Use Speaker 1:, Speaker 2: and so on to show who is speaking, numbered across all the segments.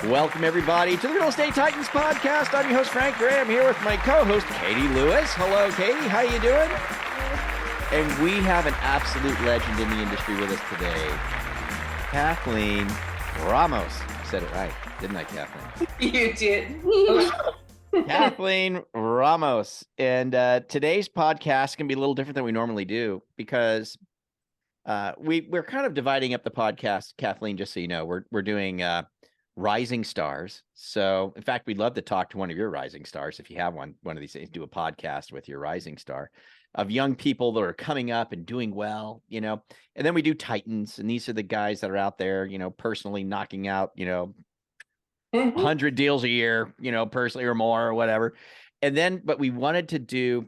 Speaker 1: Welcome, everybody, to the Real Estate Titans podcast. I'm your host, Frank Graham, here with my co-host, Katie Lewis. Hello, Katie. How you doing? And we have an absolute legend in the industry with us today, Kathleen Ramos. I said it right, didn't I, Kathleen?
Speaker 2: You did.
Speaker 1: Kathleen Ramos. And today's podcast can be a little different than we normally do because we're kind of dividing up the podcast, Kathleen, just so you know. We're doing rising stars. So, in fact, we'd love to talk to one of your rising stars. If you have one of these days, do a podcast with your rising star of young people that are coming up and doing well, you know. And then we do Titans, and these are the guys that are out there, you know, personally knocking out, you know, 100 deals a year, you know, personally or more or whatever. And then, but we wanted to do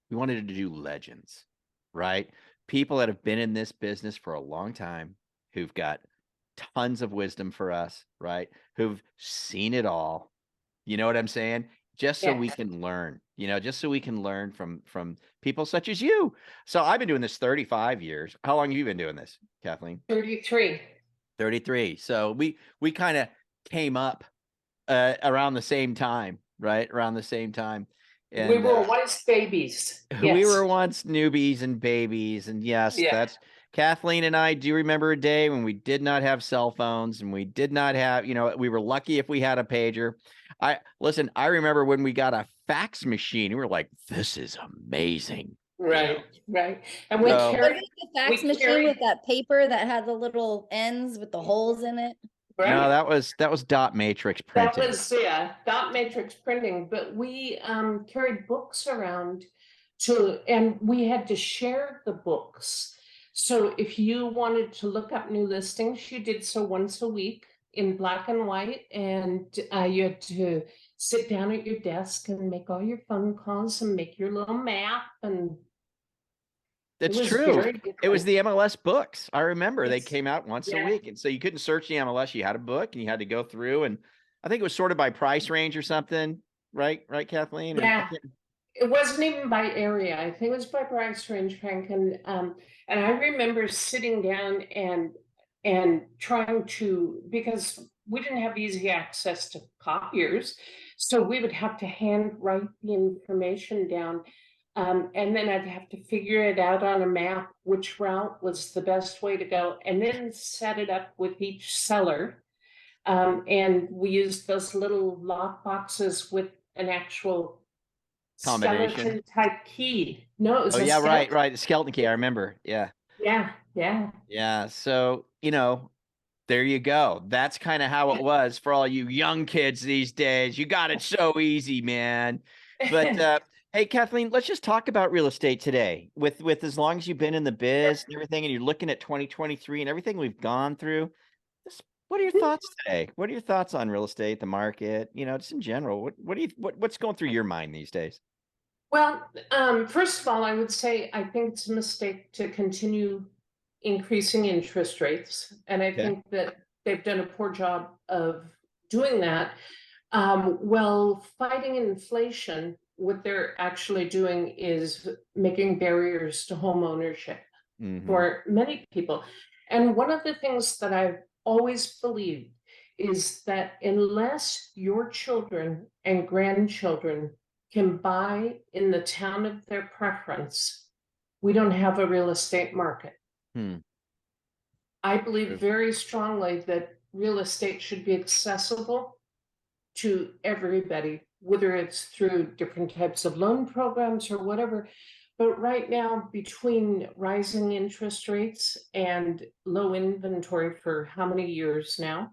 Speaker 1: legends, right? People that have been in this business for a long time, who've got tons of wisdom for us, right? Who've seen it all. You know what I'm saying? Just so we can learn, you know, just so we can learn from people such as you. So I've been doing this 35 years. How long have you been doing this, Kathleen?
Speaker 2: 33.
Speaker 1: 33. So we kind of came up around the same time, right? Around the same time. And
Speaker 2: we were once babies.
Speaker 1: We
Speaker 2: Yes.
Speaker 1: were once newbies and babies. And yes, that's Kathleen and I do remember a day when we did not have cell phones and we did not have, you know, we were lucky if we had a pager. I remember when we got a fax machine, we were like, this is amazing.
Speaker 2: Right,
Speaker 1: you know?
Speaker 2: right. And we
Speaker 3: Was
Speaker 2: carried
Speaker 3: it the fax machine with that paper that had the little ends with the holes in it?
Speaker 2: Right.
Speaker 1: No, that was dot matrix printing.
Speaker 2: That was dot matrix printing. But we carried books around and we had to share the books. So if you wanted to look up new listings, you did so once a week in black and white, and you had to sit down at your desk and make all your phone calls and make your little map. And
Speaker 1: that's true. It was the MLS Books. I remember they came out once a week, and so you couldn't search the MLS. You had a book, and you had to go through, and I think it was sorted by price range or something, right, Kathleen?
Speaker 2: Yeah. It wasn't even by area. I think it was by price range, Frank. And I remember sitting down and trying to, because we didn't have easy access to copiers, so we would have to hand write the information down. And then I'd have to figure it out on a map, which route was the best way to go, and then set it up with each seller. And we used those little lock boxes with an actual skeleton type key. No, it was
Speaker 1: right. The skeleton key. I remember. Yeah. So, you know, there you go. That's kind of how it was for all you young kids these days. You got it so easy, man. But hey, Kathleen, let's just talk about real estate today. With as long as you've been in the biz and everything, and you're looking at 2023 and everything we've gone through. What are your thoughts today? What are your thoughts on real estate, the market, you know, just in general? What's going through your mind these days?
Speaker 2: Well, first of all, I would say I think it's a mistake to continue increasing interest rates. And I think that they've done a poor job of doing that. Well, fighting inflation, what they're actually doing is making barriers to home ownership for many people. And one of the things that I've always believed is that unless your children and grandchildren can buy in the town of their preference, we don't have a real estate market. I believe very strongly that real estate should be accessible to everybody, whether it's through different types of loan programs or whatever. But right now, between rising interest rates and low inventory for how many years now,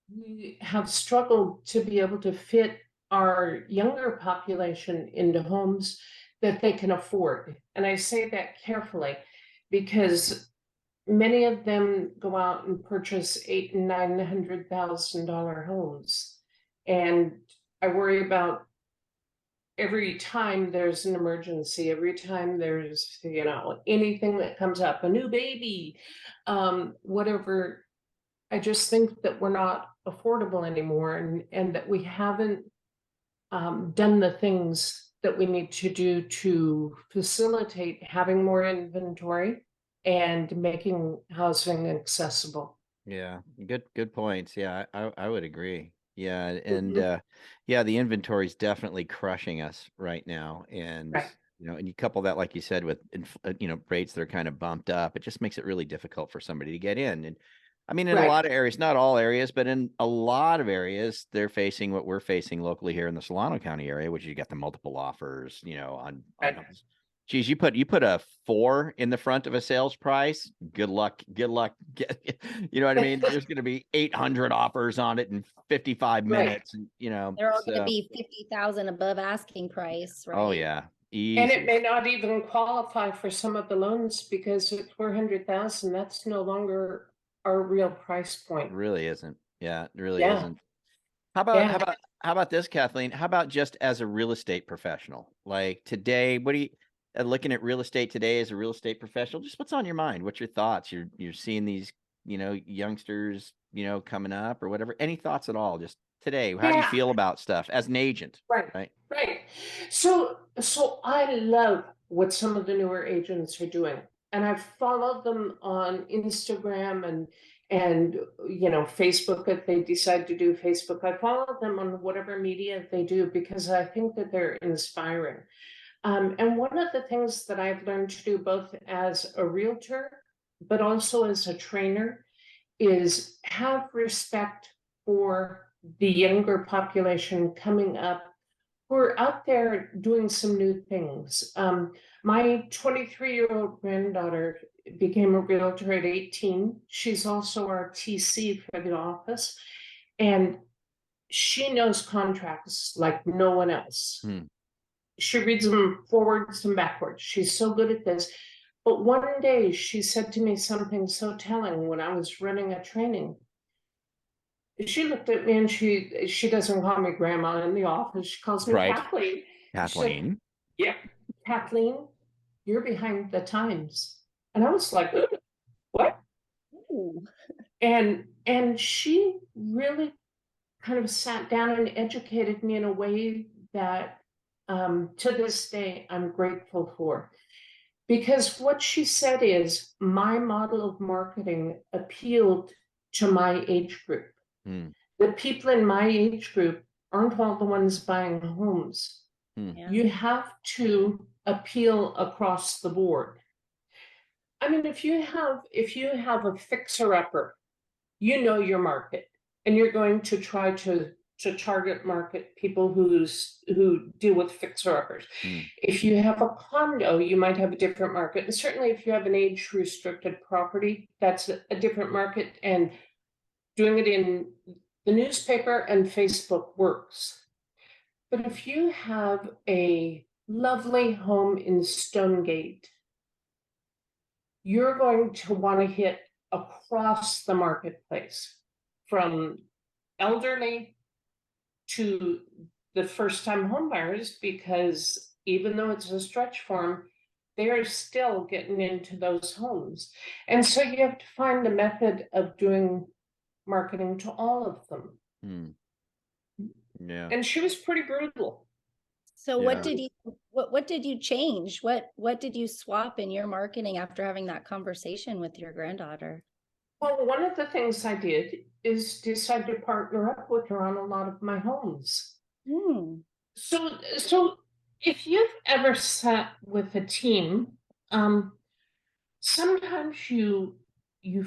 Speaker 2: we have struggled to be able to fit our younger population into homes that they can afford. And I say that carefully because many of them go out and purchase $800,000 and $900,000 homes. And I worry about every time there's an emergency, every time there's, you know, anything that comes up, a new baby, whatever. I just think that we're not affordable anymore, and that we haven't done the things that we need to do to facilitate having more inventory and making housing accessible.
Speaker 1: Yeah, good points. Yeah, I would agree. Yeah, and
Speaker 2: Mhm.
Speaker 1: yeah, the inventory is definitely crushing us right now, and
Speaker 2: Right,
Speaker 1: and you couple that, like you said, with rates that are kind of bumped up, it just makes it really difficult for somebody to get in. And I mean, in a
Speaker 2: right.
Speaker 1: lot of areas, not all areas, but in a lot of areas, they're facing what we're facing locally here in the Solano County area, which you got the multiple offers, on
Speaker 2: Right.
Speaker 1: homes. Geez, you put a 4 in the front of a sales price. Good luck. Good luck. You know what I mean? There's going to be 800 offers on it in 55
Speaker 2: Right.
Speaker 1: minutes, and
Speaker 3: They're all gonna
Speaker 1: so
Speaker 3: be 50,000 above asking price,
Speaker 1: oh
Speaker 3: right?
Speaker 1: yeah,
Speaker 2: And it
Speaker 1: easy.
Speaker 2: may not even qualify for some of the loans because at 400,000, that's no longer our real price point.
Speaker 1: Really isn't. Yeah, it really
Speaker 2: Yeah,
Speaker 1: isn't. How about how
Speaker 2: yeah.
Speaker 1: about how about this, Kathleen? How about just as a real estate professional? Like today, what do you looking at real estate today as a real estate professional? Just what's on your mind? What's your thoughts? You're seeing these, youngsters, coming up or whatever. Any thoughts at all? Just today, how do you
Speaker 2: Yeah,
Speaker 1: feel about stuff as an agent?
Speaker 2: right,
Speaker 1: Right?
Speaker 2: right. So I love what some of the newer agents are doing. And I've followed them on Instagram and Facebook if they decide to do Facebook. I follow them on whatever media they do because I think that they're inspiring. And one of the things that I've learned to do both as a realtor, but also as a trainer, is have respect for the younger population coming up who are out there doing some new things. My 23-year-old granddaughter became a realtor at 18. She's also our TC for the office, and she knows contracts like no one else.
Speaker 1: Hmm.
Speaker 2: She reads them forwards and backwards. She's so good at this. But one day she said to me something so telling when I was running a training. She looked at me and she doesn't call me grandma in the office. She calls me
Speaker 1: Right,
Speaker 2: Kathleen. She said,
Speaker 1: Kathleen.
Speaker 2: "Yeah, Kathleen, you're behind the times." And I was like, "What?"
Speaker 3: Ooh.
Speaker 2: And she really kind of sat down and educated me in a way that to this day I'm grateful for. Because what she said is my model of marketing appealed to my age group.
Speaker 1: Hmm.
Speaker 2: The people in my age group aren't all the ones buying homes.
Speaker 1: Hmm.
Speaker 3: Yeah.
Speaker 2: You have to appeal across the board. I mean, if you have a fixer-upper, you know your market, and you're going to try to target market people who deal with fixer-uppers.
Speaker 1: Hmm.
Speaker 2: If you have a condo, you might have a different market, and certainly if you have an age-restricted property, that's a different market. And doing it in the newspaper and Facebook works. But if you have a lovely home in Stonegate, you're going to want to hit across the marketplace from elderly to the first time homebuyers, because even though it's a stretch for them, they're still getting into those homes. And so you have to find a method of doing marketing to all of them.
Speaker 1: Hmm. Yeah.
Speaker 2: And she was pretty brutal.
Speaker 3: So
Speaker 1: Yeah.
Speaker 3: what did you change? What did you swap in your marketing after having that conversation with your granddaughter?
Speaker 2: Well, one of the things I did is decide to partner up with her on a lot of my homes.
Speaker 3: Hmm.
Speaker 2: So if you've ever sat with a team, sometimes you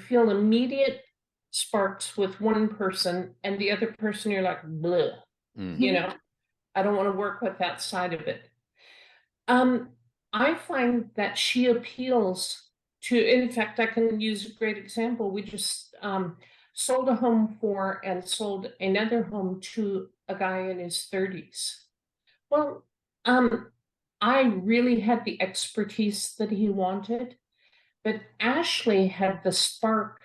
Speaker 2: feel immediate sparks with one person, and the other person you're like, bleh,
Speaker 1: Hmm.
Speaker 2: I don't want to work with that side of it. Um, I find that she appeals to, in fact, I can use a great example. We just sold a home for and sold another home to a guy in his 30s. Well, I really had the expertise that he wanted, but Ashley had the spark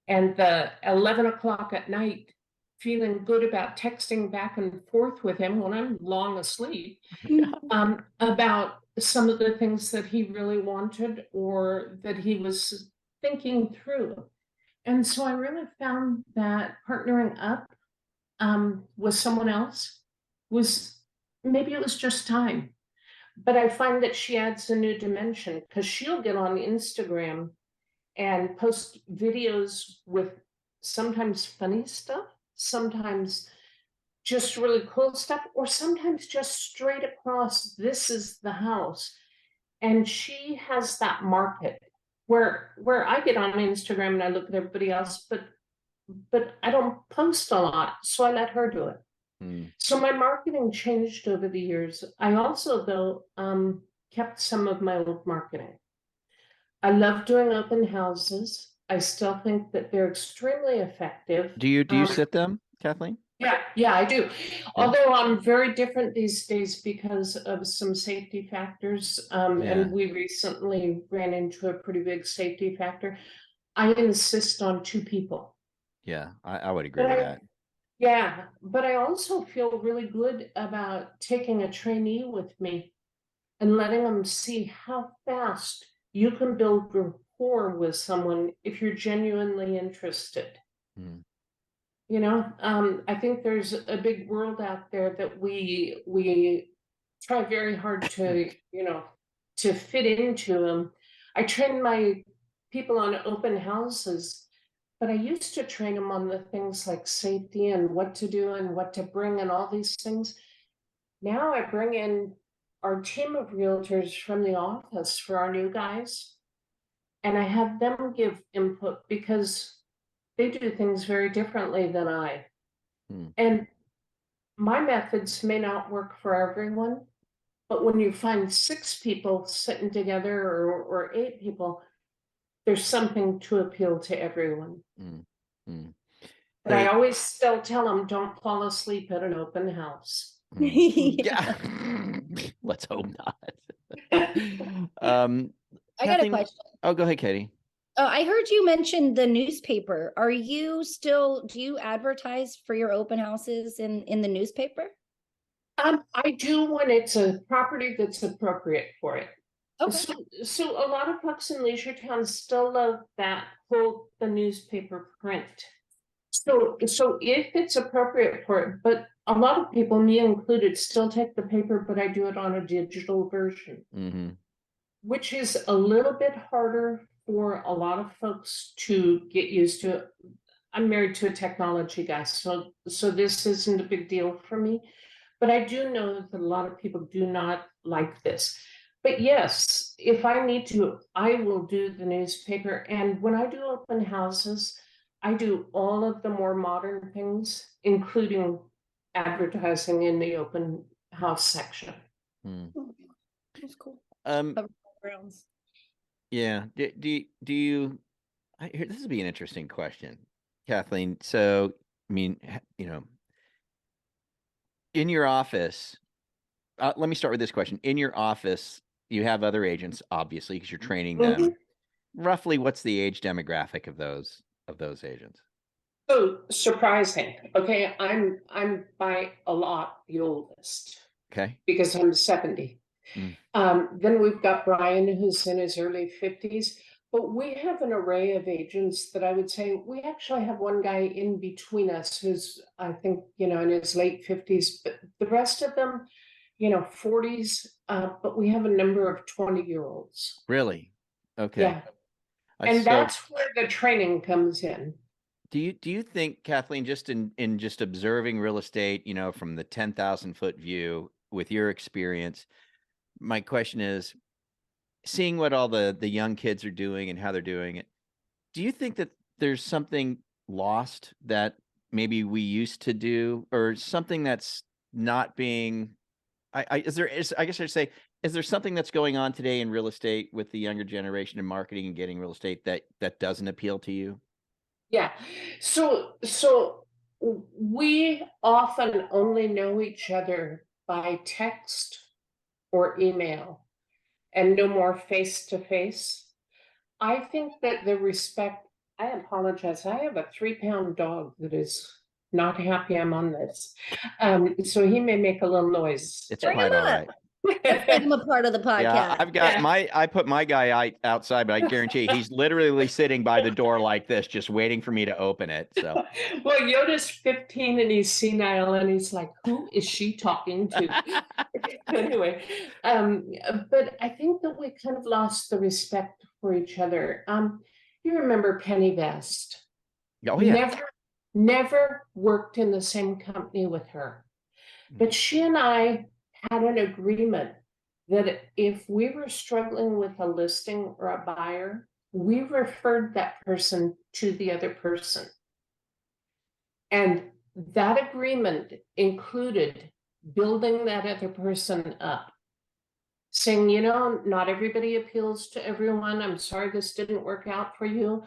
Speaker 2: and the 11 o'clock at night feeling good about texting back and forth with him when I'm long asleep about some of the things that he really wanted or that he was thinking through. And so I really found that partnering up with someone else was, maybe it was just time. But I find that she adds a new dimension because she'll get on Instagram and post videos with sometimes funny stuff, sometimes just really cool stuff, or sometimes just straight across, this is the house. And she has that market where I get on Instagram and I look at everybody else, but I don't post a lot, so I let her do it. So my marketing changed over the years. I also, though, kept some of my old marketing. I love doing open houses. I still think that they're extremely effective.
Speaker 1: Do you sit them, Kathleen?
Speaker 2: Yeah, I do. Although I'm very different these days because of some safety factors. And we recently ran into a pretty big safety factor. I insist on 2 people.
Speaker 1: Yeah, I would agree with that.
Speaker 2: Yeah, but I also feel really good about taking a trainee with me and letting them see how fast you can build rapport with someone if you're genuinely interested. You know, I think there's a big world out there that we try very hard to, you know, to fit into them. I train my people on open houses, but I used to train them on the things like safety and what to do and what to bring and all these things. Now I bring in our team of realtors from the office for our new guys, and I have them give input because they do things very differently than I. And my methods may not work for everyone, but when you find 6 people sitting together or 8 people, there's something to appeal to everyone. But I always still tell them, don't fall asleep at an open house.
Speaker 1: Yeah. Let's hope not.
Speaker 3: I got a question.
Speaker 1: Oh, go ahead, Katie.
Speaker 3: Oh, I heard you mention the newspaper. Are you still, do you advertise for your open houses in the newspaper?
Speaker 2: I do when it's a property that's appropriate for it.
Speaker 3: Okay.
Speaker 2: So a lot of folks in leisure towns still love that whole the newspaper print. So if it's appropriate for it, but a lot of people, me included, still take the paper, but I do it on a digital version, which is a little bit harder for a lot of folks to get used to. I'm married to a technology guy, so this isn't a big deal for me. But I do know that a lot of people do not like this. But yes, if I need to, I will do the newspaper. And when I do open houses, I do all of the more modern things, including advertising in the open house section.
Speaker 3: That's cool.
Speaker 1: Yeah. Do you this would be an interesting question, Kathleen. So, I mean, you know, in your office, let me start with this question. In your office, you have other agents, obviously, because you're training them. Roughly, what's the age demographic of those agents?
Speaker 2: So surprising. Okay, I'm by a lot the oldest.
Speaker 1: Okay.
Speaker 2: Because I'm 70. Then we've got Brian, who's in his early 50s. But we have an array of agents that I would say we actually have one guy in between us who's, I think, you know, in his late 50s, but the rest of them, you know, 40s. But we have a number of 20-year-olds.
Speaker 1: Really? Okay.
Speaker 2: Yeah. And that's where the training comes in.
Speaker 1: Do you think, Kathleen, just in just observing real estate, you know, from the 10,000-foot view with your experience, my question is, seeing what all the young kids are doing and how they're doing it, do you think that there's something lost that maybe we used to do, or something that's not being, I guess I'd say, is there something that's going on today in real estate with the younger generation in marketing and getting real estate that doesn't appeal to you?
Speaker 2: Yeah. So we often only know each other by text or email and no more face to face. I think that the respect, I apologize. I have a 3-pound dog that is not happy I'm on this. So he may make a little noise.
Speaker 1: It's quite all right.
Speaker 3: Let's make him a part of the podcast.
Speaker 1: Yeah, I've got I put my guy outside, but I guarantee he's literally sitting by the door like this, just waiting for me to open it. So,
Speaker 2: well, Yoda's 15 and he's senile, and he's like, "Who is she talking to?" Anyway, but I think that we kind of lost the respect for each other. You remember Penny Vest?
Speaker 1: Oh yeah.
Speaker 2: Never worked in the same company with her. But she and I had an agreement that if we were struggling with a listing or a buyer, we referred that person to the other person. And that agreement included building that other person up, saying, you know, not everybody appeals to everyone. I'm sorry this didn't work out for you.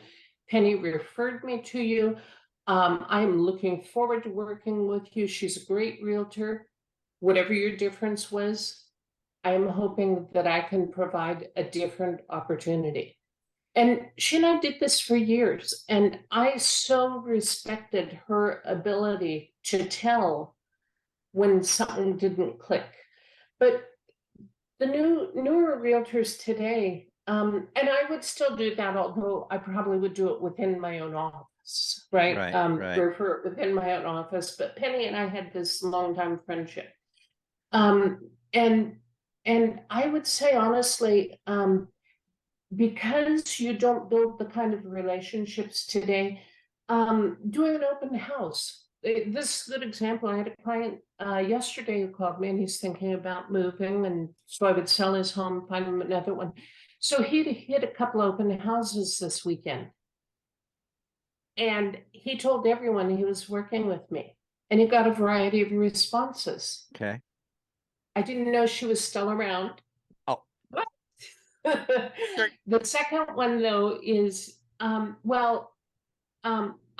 Speaker 2: Penny referred me to you. I'm looking forward to working with you. She's a great realtor. Whatever your difference was, I'm hoping that I can provide a different opportunity. And she and I did this for years, and I so respected her ability to tell when something didn't click. But the newer realtors today, and I would still do that, although I probably would do it within my own office, right?
Speaker 1: Right.
Speaker 2: Refer it within my own office. But Penny and I had this long time friendship. And I would say honestly, because you don't build the kind of relationships today, doing an open house. This is a good example. I had a client yesterday who called me, and he's thinking about moving, and so I would sell his home, find him another one. So he'd hit a couple open houses this weekend, and he told everyone he was working with me, and he got a variety of responses.
Speaker 1: Okay.
Speaker 2: I didn't know she was still around.
Speaker 1: Oh.
Speaker 2: The second one, though, is I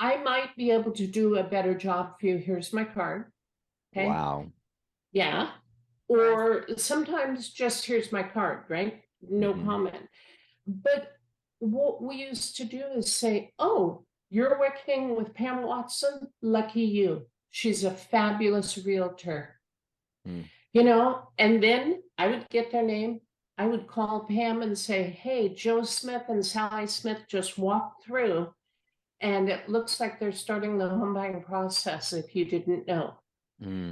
Speaker 2: might be able to do a better job for you. Here's my card. Okay.
Speaker 1: Wow.
Speaker 2: Yeah. Or sometimes just here's my card, right? No comment. But what we used to do is say, oh, you're working with Pam Watson? Lucky you. She's a fabulous realtor. You know, and then I would get their name. I would call Pam and say, hey, Joe Smith and Sally Smith just walked through, and it looks like they're starting the home buying process if you didn't know.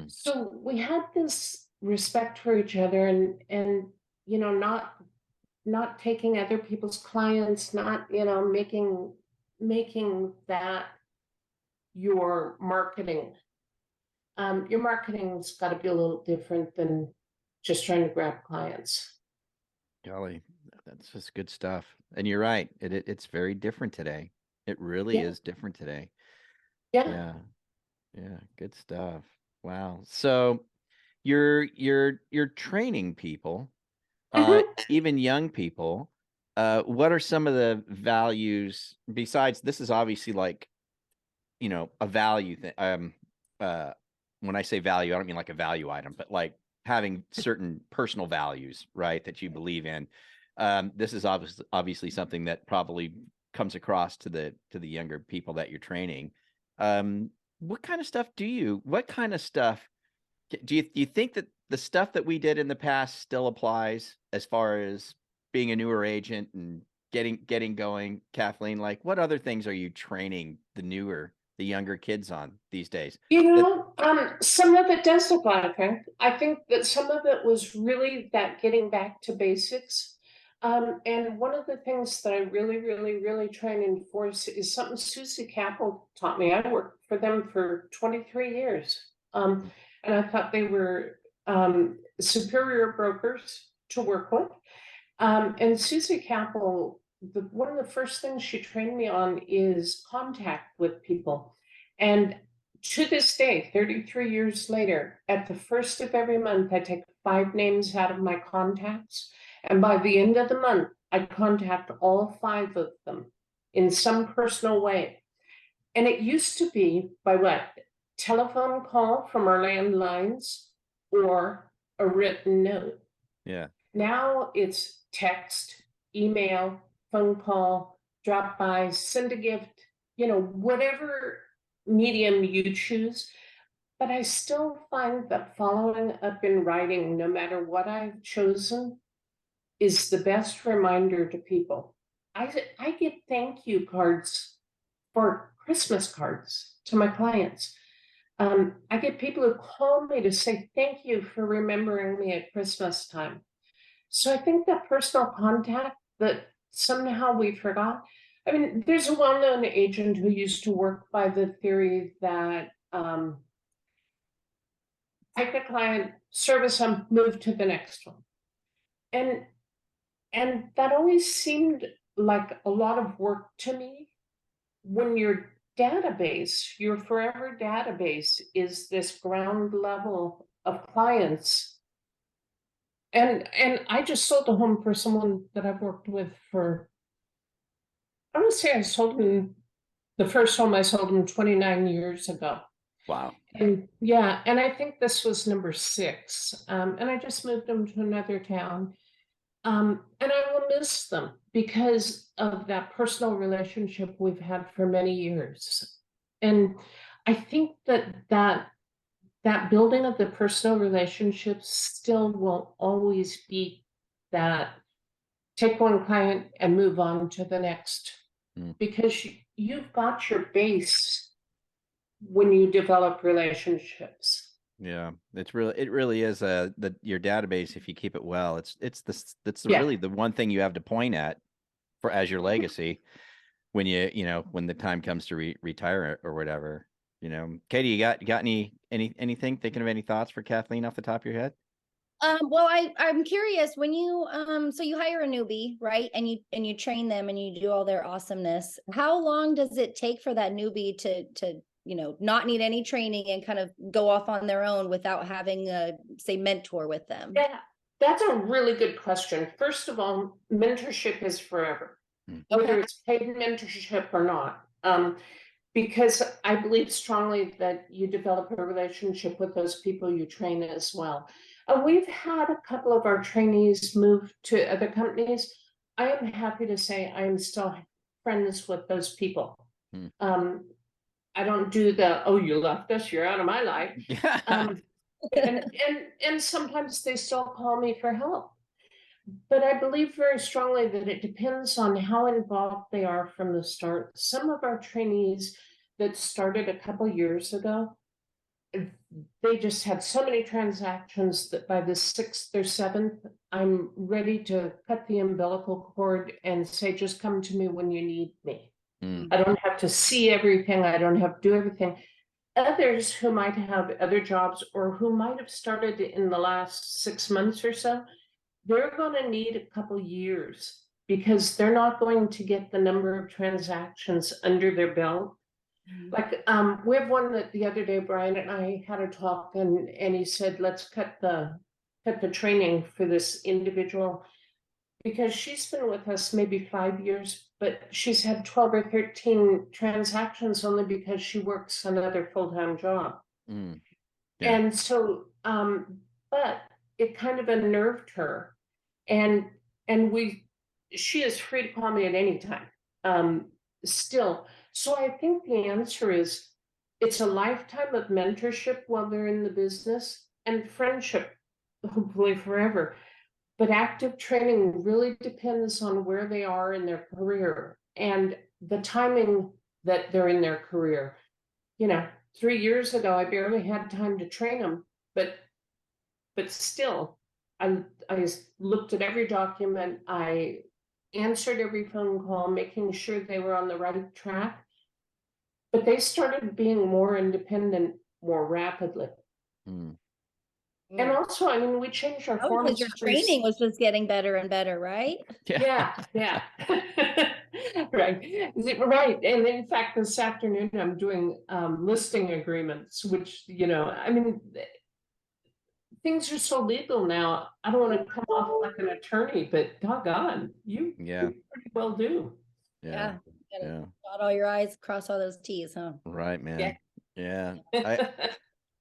Speaker 2: So we had this respect for each other, and you know, not taking other people's clients, not, you know, making that your marketing. Your marketing's got to be a little different than just trying to grab clients.
Speaker 1: Golly, that's just good stuff. And you're right. It's very different today. It really is different today.
Speaker 2: Yeah.
Speaker 1: Yeah. Good stuff. Wow. So you're training people, even young people. What are some of the values besides this is obviously like, you know, a value thing. When I say value, I don't mean like a value item, but like having certain personal values, right, that you believe in. This is obviously something that probably comes across to the younger people that you're training. What kind of stuff do you think that the stuff that we did in the past still applies as far as being a newer agent and getting going? Kathleen, like what other things are you training the younger kids on these days?
Speaker 2: You know, some of it does apply, Frank. I think that some of it was really that getting back to basics. And one of the things that I really, really, really try and enforce is something Susie Capel taught me. I worked for them for 23 years. And I thought they were superior brokers to work with. And Susie Capel, one of the first things she trained me on is contact with people. And to this day, 33 years later, at the first of every month, I take 5 names out of my contacts. And by the end of the month, I contact all 5 of them in some personal way. And it used to be by what? Telephone call from our landlines or a written note.
Speaker 1: Yeah.
Speaker 2: Now it's text, email, phone call, drop by, send a gift, you know, whatever medium you choose. But I still find that following up in writing, no matter what I've chosen, is the best reminder to people. I get thank you cards for Christmas cards to my clients. I get people who call me to say thank you for remembering me at Christmas time. So I think that personal contact that somehow we forgot, I mean, there's a well-known agent who used to work by the theory that take a client, service them, move to the next one. And that always seemed like a lot of work to me. When your database, your forever database, is this ground level of clients. And I just sold a home for someone that I've worked with for, I would say I sold him, the first home I sold him 29 years ago.
Speaker 1: Wow.
Speaker 2: And yeah, and I think this was number 6. And I just moved them to another town. And I will miss them because of that personal relationship we've had for many years. And I think that building of the personal relationships still will always be that take one client and move on to the next. Because you've got your base when you develop relationships.
Speaker 1: Yeah, it really is your database. If you keep it well, that's
Speaker 2: Yeah.
Speaker 1: really the one thing you have to point at for as your legacy when when the time comes to retire or whatever. Katie, you got anything, thinking of any thoughts for Kathleen off the top of your head?
Speaker 3: Well, I'm curious, when you so you hire a newbie, right? And you train them and you do all their awesomeness. How long does it take for that newbie to not need any training and kind of go off on their own without having a, say, mentor with them?
Speaker 2: Yeah, that's a really good question. First of all, mentorship is forever, whether it's paid mentorship or not. Because I believe strongly that you develop a relationship with those people you train as well. We've had a couple of our trainees move to other companies. I am happy to say I am still friends with those people. I don't do the, oh, you left us, you're out of my life. And sometimes they still call me for help. But I believe very strongly that it depends on how involved they are from the start. Some of our trainees that started a couple years ago, they just had so many transactions that by the 6th or 7th, I'm ready to cut the umbilical cord and say, just come to me when you need me. I don't have to see everything. I don't have to do everything. Others who might have other jobs or who might have started in the last 6 months or so, they're going to need a couple years because they're not going to get the number of transactions under their belt. Like we have one that the other day, Brian and I had a talk, and he said, let's cut the training for this individual because she's been with us maybe 5 years, but she's had 12 or 13 transactions only because she works another full-time job.
Speaker 1: Yeah.
Speaker 2: And so, but it kind of unnerved her, and she is free to call me at any time, still. So I think the answer is it's a lifetime of mentorship while they're in the business and friendship, hopefully forever. But active training really depends on where they are in their career and the timing that they're in their career. 3 years ago, I barely had time to train them, but still, I looked at every document, I answered every phone call, making sure they were on the right track. But they started being more independent more rapidly. And also, I mean, we changed our forms.
Speaker 3: Because your training was just getting better and better, right?
Speaker 2: Yeah. Right. And in fact, this afternoon, I'm doing listing agreements, which, I mean, things are so legal now. I don't want to come off like an attorney, but doggone, you pretty well do.
Speaker 3: Yeah. Dot all your I's, cross all those T's, huh?
Speaker 1: Right, man. Yeah.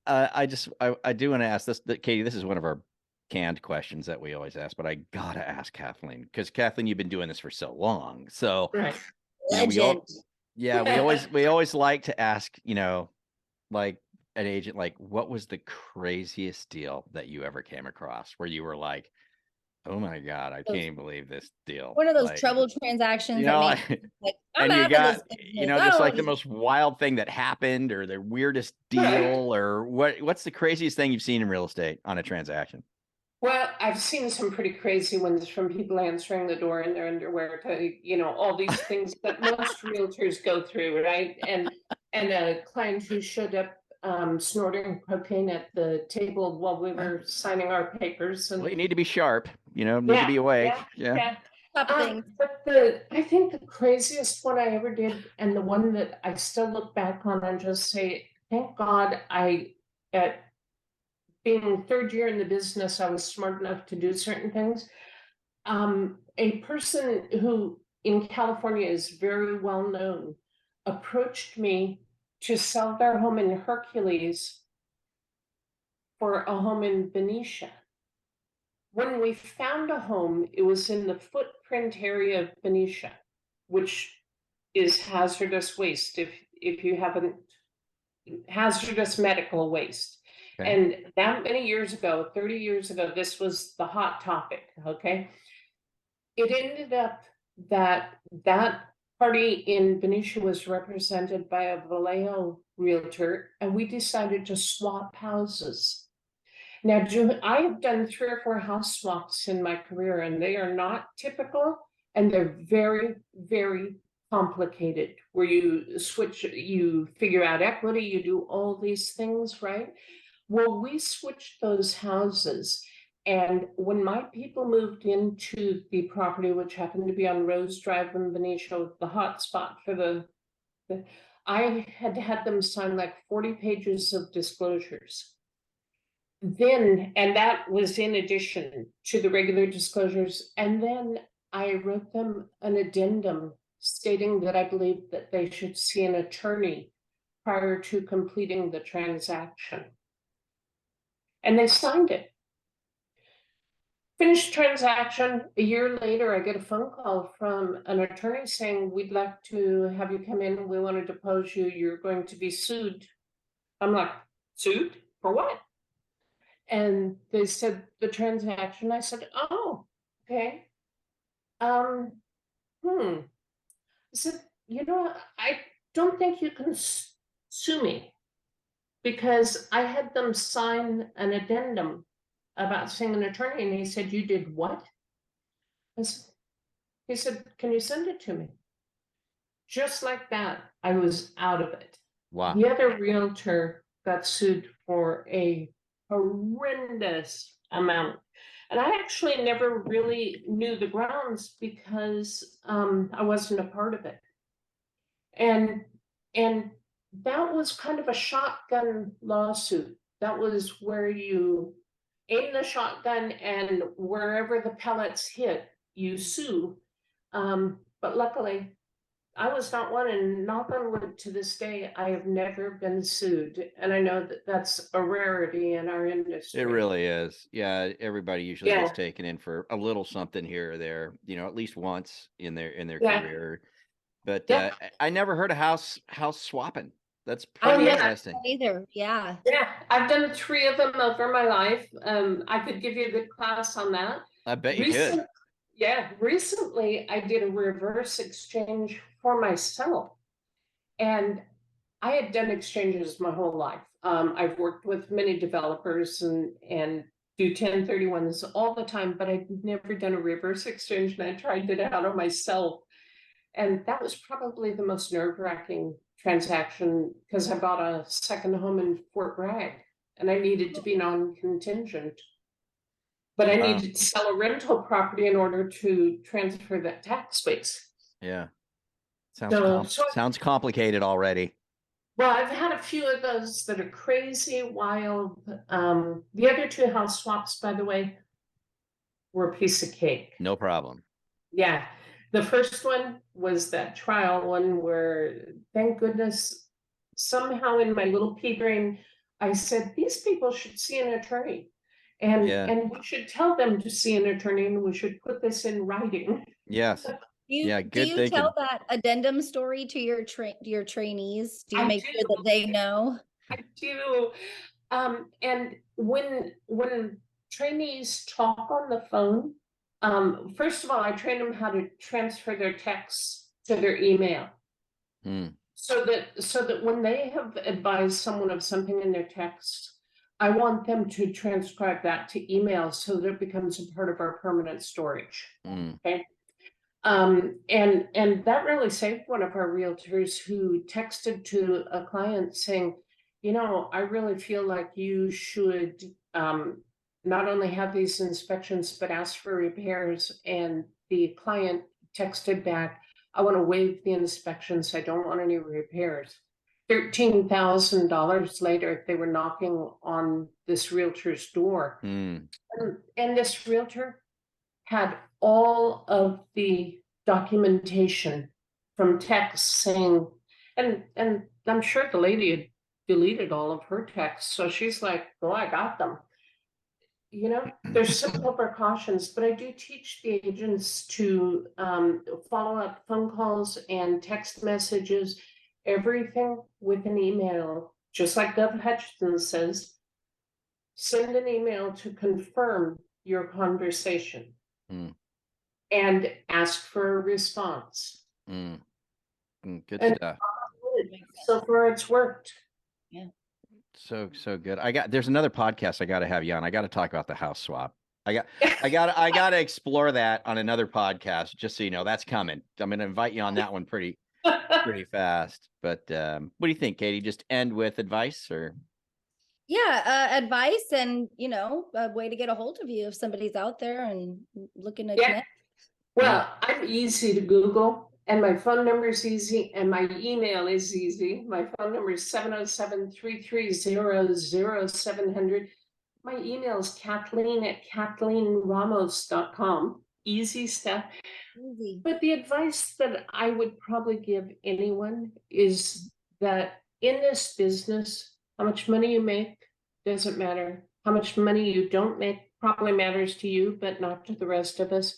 Speaker 1: I do want to ask this, Katie, this is one of our canned questions that we always ask, but I gotta ask Kathleen, because Kathleen, you've been doing this for so long. So
Speaker 2: right.
Speaker 3: Legend.
Speaker 1: we always like to ask, like an agent, like, what was the craziest deal that you ever came across where you were like, oh my God, I can't even believe this deal.
Speaker 3: One of those trouble transactions
Speaker 1: and you got, just like the most wild thing that happened or the weirdest deal or what's the craziest thing you've seen in real estate on a transaction?
Speaker 2: Well, I've seen some pretty crazy ones from people answering the door in their underwear to, all these things that most realtors go through, right? And a client who showed up snorting cocaine at the table while we were signing our papers. And
Speaker 1: Well, you need to be sharp, need to
Speaker 2: yeah,
Speaker 1: be awake.
Speaker 2: yeah,
Speaker 1: Yeah.
Speaker 2: yeah.
Speaker 3: Couple things.
Speaker 2: But I think the craziest one I ever did, and the one that I still look back on and just say, thank God at being third year in the business, I was smart enough to do certain things. A person who in California is very well known approached me to sell their home in Hercules for a home in Benicia. When we found a home, it was in the footprint area of Benicia, which is hazardous waste if you haven't, hazardous medical waste.
Speaker 1: Okay.
Speaker 2: And that many years ago, 30 years ago, this was the hot topic, okay? It ended up that party in Benicia was represented by a Vallejo realtor, and we decided to swap houses. Now, I have done 3 or 4 house swaps in my career, and they are not typical, and they're very, very complicated, where you switch, you figure out equity, you do all these things, right? Well, we switched those houses, and when my people moved into the property, which happened to be on Rose Drive in Benicia, the hot spot for I had them sign like 40 pages of disclosures. Then, and that was in addition to the regular disclosures, and then I wrote them an addendum stating that I believe that they should see an attorney prior to completing the transaction. And they signed it. Finished transaction. A year later, I get a phone call from an attorney saying, we'd like to have you come in. We want to depose you. You're going to be sued. I'm like, sued? For what? And they said, the transaction. I said, oh, okay. I said, I don't think you can sue me, because I had them sign an addendum about seeing an attorney, and he said, you did what? He said, can you send it to me? Just like that, I was out of it.
Speaker 1: Wow.
Speaker 2: The other realtor got sued for a horrendous amount. And I actually never really knew the grounds because I wasn't a part of it. And that was kind of a shotgun lawsuit. That was where you aim the shotgun, and wherever the pellets hit, you sue. But luckily, I was not one, and knock on wood, to this day, I have never been sued. And I know that that's a rarity in our industry.
Speaker 1: It really is. Yeah. Everybody usually
Speaker 2: Yeah.
Speaker 1: gets taken in for a little something here or there, at least once in their
Speaker 2: Yeah.
Speaker 1: career. But
Speaker 2: Yeah.
Speaker 1: I never heard of house swapping. That's
Speaker 2: Oh,
Speaker 1: pretty
Speaker 2: yeah.
Speaker 1: interesting.
Speaker 3: Either. Yeah.
Speaker 2: Yeah, I've done 3 of them over my life. I could give you a good class on that.
Speaker 1: I bet you could.
Speaker 2: Yeah, recently I did a reverse exchange for myself, and I had done exchanges my whole life. I've worked with many developers and do 1031s all the time, but I'd never done a reverse exchange, and I tried it out on myself. And that was probably the most nerve-wracking transaction, because I bought a second home in Fort Bragg, and I needed to be non-contingent. But I needed to sell a rental property in order to transfer that tax base.
Speaker 1: Yeah. Sounds complicated already.
Speaker 2: Well, I've had a few of those that are crazy, wild. The other 2 house swaps, by the way, were a piece of cake.
Speaker 1: No problem.
Speaker 2: Yeah. The first one was that trial one where, thank goodness, somehow in my little pea brain, I said, these people should see an attorney. And we should tell them to see an attorney, and we should put this in writing.
Speaker 1: Yes.
Speaker 3: Do
Speaker 1: Yeah, good
Speaker 3: you
Speaker 1: thinking.
Speaker 3: tell that addendum story to your trainees? Do you make sure that they know?
Speaker 2: I do. And when trainees talk on the phone, first of all, I train them how to transfer their texts to their email. So that when they have advised someone of something in their text, I want them to transcribe that to email so that it becomes a part of our permanent storage. Okay. And that really saved one of our realtors who texted to a client saying, I really feel like you should not only have these inspections, but ask for repairs. And the client texted back, I want to waive the inspections. I don't want any repairs. $13,000 later, they were knocking on this realtor's door. And this realtor had all of the documentation from text saying, and I'm sure the lady had deleted all of her texts. So she's like, oh, I got them. There's simple precautions, but I do teach the agents to follow up phone calls and text messages, everything with an email, just like Gov Hutchinson says, send an email to confirm your conversation and ask for a response.
Speaker 1: Good
Speaker 2: And
Speaker 1: stuff.
Speaker 2: so far it's worked.
Speaker 3: Yeah.
Speaker 1: So good. There's another podcast I got to have you on. I got to talk about the house swap. I got to explore that on another podcast, just so you know, that's coming. I'm going to invite you on that one pretty fast. But what do you think, Katie? Just end with advice or?
Speaker 3: Yeah, advice and, a way to get a hold of you if somebody's out there and looking to connect.
Speaker 2: Well, I'm easy to Google. And my phone number is easy, and my email is easy. My phone number is 707-330-0700. My email is Kathleen@KathleenRamos.com. Easy stuff.
Speaker 3: Easy.
Speaker 2: But the advice that I would probably give anyone is that in this business, how much money you make doesn't matter. How much money you don't make probably matters to you, but not to the rest of us.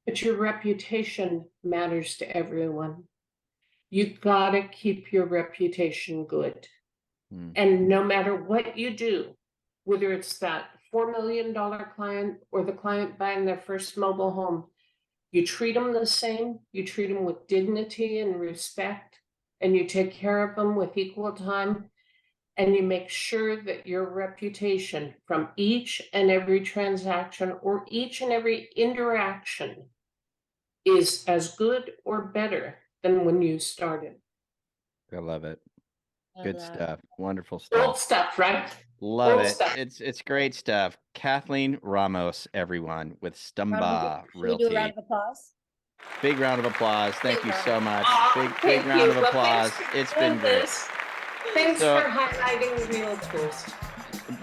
Speaker 2: But your reputation matters to everyone. You gotta keep your reputation good. And no matter what you do, whether it's that $4 million client or the client buying their first mobile home, you treat them the same, you treat them with dignity and respect, and you take care of them with equal time, and you make sure that your reputation from each and every transaction or each and every interaction is as good or better than when you started.
Speaker 1: I love it. Good
Speaker 3: love
Speaker 1: stuff. Wonderful
Speaker 2: Old
Speaker 1: stuff.
Speaker 2: stuff, right?
Speaker 1: Love
Speaker 2: Old
Speaker 1: it.
Speaker 2: stuff.
Speaker 1: It's great stuff. Kathleen Ramos, everyone, with Stumba
Speaker 3: Should we do a round
Speaker 1: Realty.
Speaker 3: of applause?
Speaker 1: Big round of applause. Thank you so much. Big
Speaker 2: Thank
Speaker 1: round
Speaker 2: you.
Speaker 1: of
Speaker 2: Well,
Speaker 1: applause.
Speaker 2: thanks
Speaker 1: It's
Speaker 2: for
Speaker 1: been great.
Speaker 2: this. Thanks
Speaker 1: So-
Speaker 2: for highlighting realtors.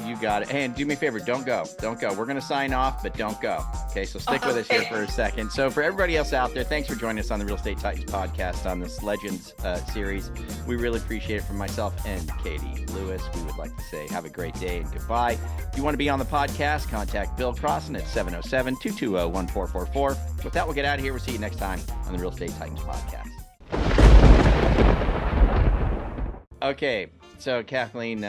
Speaker 1: You got it. Hey, and do me a favor. Don't go. Don't go. We're going to sign off, but don't go. Okay, so stick with us here for a second. So for everybody else out there, thanks for joining us on the Real Estate Titans podcast on this Legends series. We really appreciate it from myself and Katie Lewis. We would like to say have a great day and goodbye. If you want to be on the podcast, contact Bill Crossan at 707-220-1444. With that, we'll get out of here. We'll see you next time on the Real Estate Titans podcast. Okay, so Kathleen,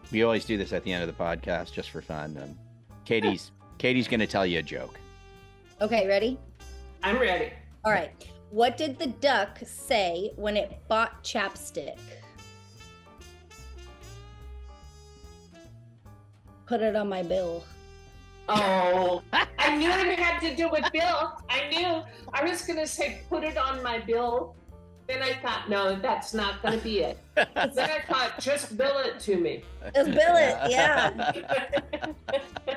Speaker 1: we always do this at the end of the podcast just for fun. Katie's going to tell you a joke.
Speaker 3: Okay, ready?
Speaker 2: I'm ready.
Speaker 3: All right. What did the duck say when it bought chapstick? Put it on my bill.
Speaker 2: Oh, I knew it had to do with Bill. I knew. I was going to say, put it on my bill. Then I thought, no, that's not going to be it. Then I thought, just bill it to me.
Speaker 3: Just bill it, yeah.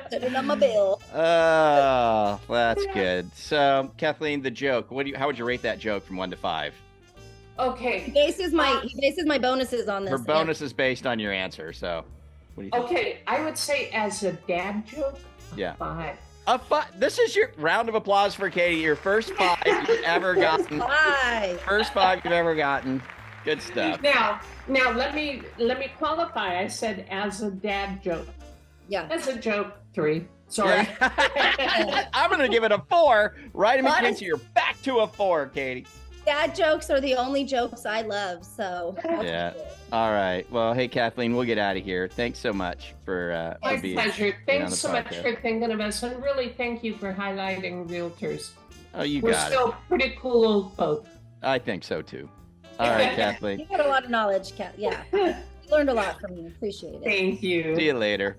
Speaker 3: Put it on my bill.
Speaker 1: Oh, that's good. So, Kathleen, the joke. How would you rate that joke from 1 to 5?
Speaker 2: Okay.
Speaker 3: He bases my bonuses on this.
Speaker 1: Her bonus is based on your answer. So, what do you think?
Speaker 2: Okay, I would say as a dad joke,
Speaker 1: Yeah.
Speaker 2: 5.
Speaker 1: This is your round of applause for Katie. Your first 5 you've ever gotten. First 5 you've ever gotten. Good stuff.
Speaker 2: Now let me qualify. I said as a dad joke.
Speaker 3: Yeah.
Speaker 2: As a joke, 3. Sorry.
Speaker 1: Yeah. I'm going to give it a 4. Right in between, so you're back to a 4, Katie.
Speaker 3: Dad jokes are the only jokes I love, so.
Speaker 1: Yeah. All right. Well, hey, Kathleen, we'll get out of here. Thanks so much for
Speaker 2: My
Speaker 1: being
Speaker 2: pleasure.
Speaker 1: on
Speaker 2: Thanks
Speaker 1: the
Speaker 2: so much
Speaker 1: podcast.
Speaker 2: for thinking of us, and really thank you for highlighting realtors.
Speaker 1: Oh, you
Speaker 2: We're
Speaker 1: got it.
Speaker 2: still pretty cool old folk.
Speaker 1: I think so, too. All right, Kathleen.
Speaker 3: You got a lot of knowledge, Kat. Yeah. Learned a lot from you. Appreciate it.
Speaker 2: Thank you.
Speaker 1: See you later.